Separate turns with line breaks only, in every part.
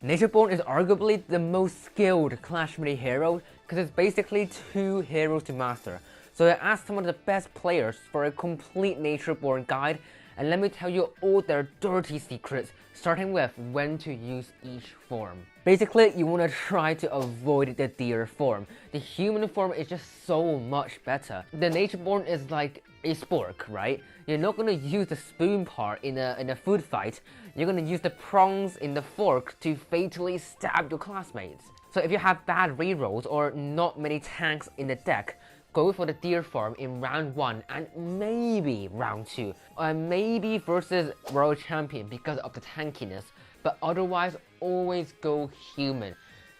Natureborn is arguably the most skilled Clash Mini hero because it's basically 2 heroes to master. So I asked some of the best players for a complete Natureborn guide, and let me tell you all their dirty secrets, starting with when to use each form. Basically, you want to try to avoid the deer form. The human form is just so much better. The Natureborn is like a spork, right? You're not going to use the spoon part in a food fight. You're going to use the prongs in the fork to fatally stab your classmates. So if you have bad rerolls or not many tanks in the deck, go for the deer form in round 1 and maybe round 2, or maybe versus World Champion because of the tankiness, but otherwise always go human.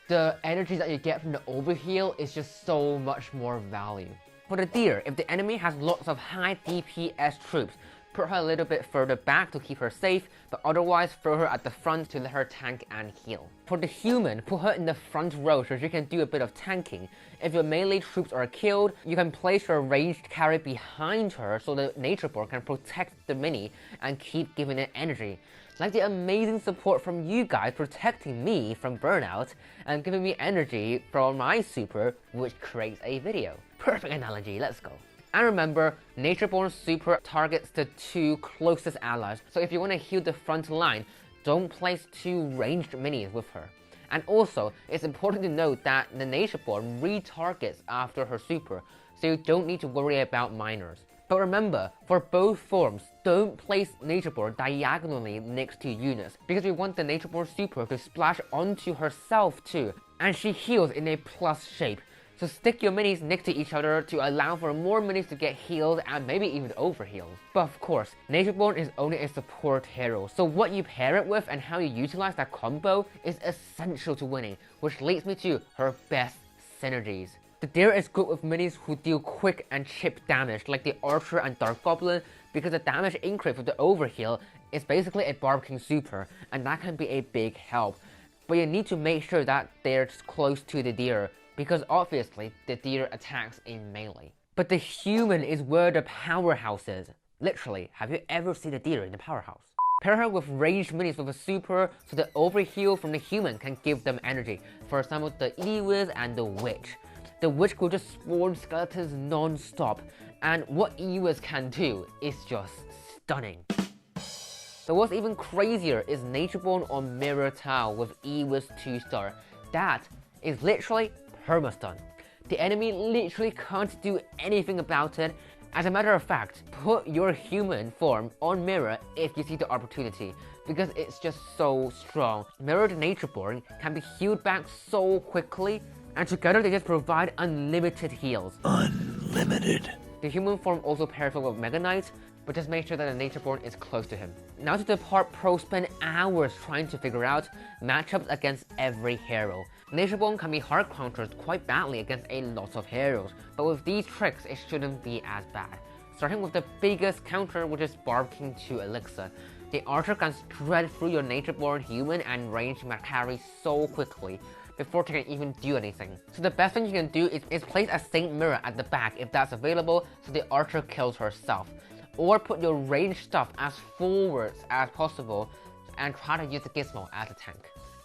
The energy that you get from the overheal is just so much more value. For the deer, if the enemy has lots of high DPS troops, put her a little bit further back to keep her safe, but otherwise throw her at the front to let her tank and heal. For the human, put her in the front row so she can do a bit of tanking. If your melee troops are killed, you can place your ranged carry behind her so the Natureborn can protect the mini and keep giving it energy. Like the amazing support from you guys protecting me from burnout and giving me energy from my super, which creates a video. Perfect analogy, let's go. And remember, Natureborn super targets the 2 closest allies, so if you want to heal the front line, don't place 2 ranged minis with her. And also, it's important to note that the Natureborn retargets after her super, so you don't need to worry about minors. But remember, for both forms, don't place Natureborn diagonally next to units, because we want the Natureborn super to splash onto herself too, and she heals in a plus shape. So stick your minis next to each other to allow for more minis to get healed and maybe even overhealed. But of course, Natureborn is only a support hero, so what you pair it with and how you utilize that combo is essential to winning, which leads me to her best synergies. The deer is good with minis who deal quick and chip damage like the Archer and Dark Goblin, because the damage increase with the overheal is basically a Barb King super, and that can be a big help. But you need to make sure that they're close to the deer, because obviously the deer attacks in melee. But the human is where the powerhouse is. Literally, have you ever seen a deer in the powerhouse? Pair her with ranged minis with a super so the overheal from the human can give them energy. For example, the Ewiz and the Witch. The Witch will just spawn skeletons non-stop, and what Ewiz can do is just stunning. So what's even crazier is Natureborn on Mirror Tile with Ewiz 2-star. That is literally permastun. The enemy literally can't do anything about it. As a matter of fact, put your human form on Mirror if you see the opportunity, because it's just so strong. Mirrored Natureborn can be healed back so quickly, and together they just provide unlimited heals. Unlimited. The human form also pairs well with Mega Knight, but just make sure that the Natureborn is close to him. Now to the part pros spend hours trying to figure out matchups against every hero. Natureborn can be hard countered quite badly against a lot of heroes, but with these tricks it shouldn't be as bad. Starting with the biggest counter, which is Barb King 2 Elixir. The Archer can shred through your Natureborn human and range carry so quickly before they can even do anything. So the best thing you can do is place a Saint Mirror at the back if that's available, so the Archer kills herself. Or put your ranged stuff as forwards as possible and try to use the Gizmo as a tank.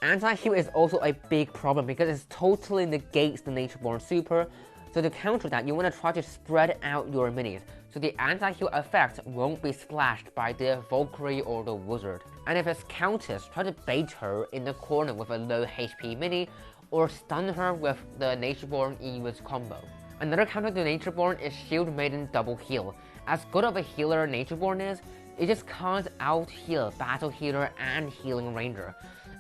Anti-heal is also a big problem because it totally negates the Natureborn super, so to counter that you want to try to spread out your minis, so the anti-heal effect won't be splashed by the Valkyrie or the Wizard. And if it's Countess, try to bait her in the corner with a low HP mini, or stun her with the Natureborn Ewiz combo. Another counter to Natureborn is Shield Maiden Double Heal. As good of a healer Natureborn is, it just can't out-heal Battle Healer and Healing Ranger.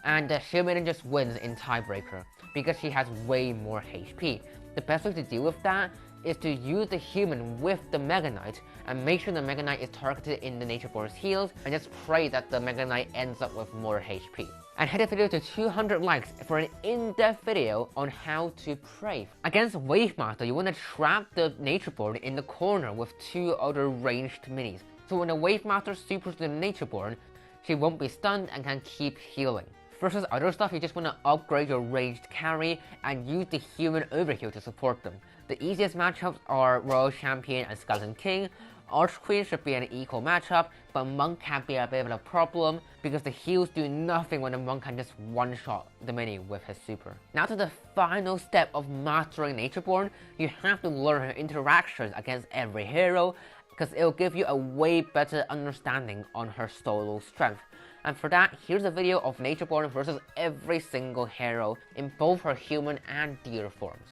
And the Shield Maiden just wins in Tiebreaker, because she has way more HP. The best way to deal with that is to use the human with the Mega Knight and make sure the Mega Knight is targeted in the Natureborn's heals, and just pray that the Mega Knight ends up with more HP. And hit the video to 200 likes for an in-depth video on how to pray. Against Wavemaster, you want to trap the Natureborn in the corner with 2 other ranged minis. So when the Wavemaster supers the Natureborn, she won't be stunned and can keep healing. Versus other stuff, you just want to upgrade your ranged carry and use the human overheal to support them. The easiest matchups are Royal Champion and Skeleton King, Archqueen should be an equal matchup, but Monk can be a bit of a problem because the heals do nothing when the Monk can just one-shot the mini with his super. Now to the final step of mastering Natureborn, you have to learn her interactions against every hero, because it will give you a way better understanding on her solo strength. And for that, here's a video of Natureborn versus every single hero in both her human and deer forms.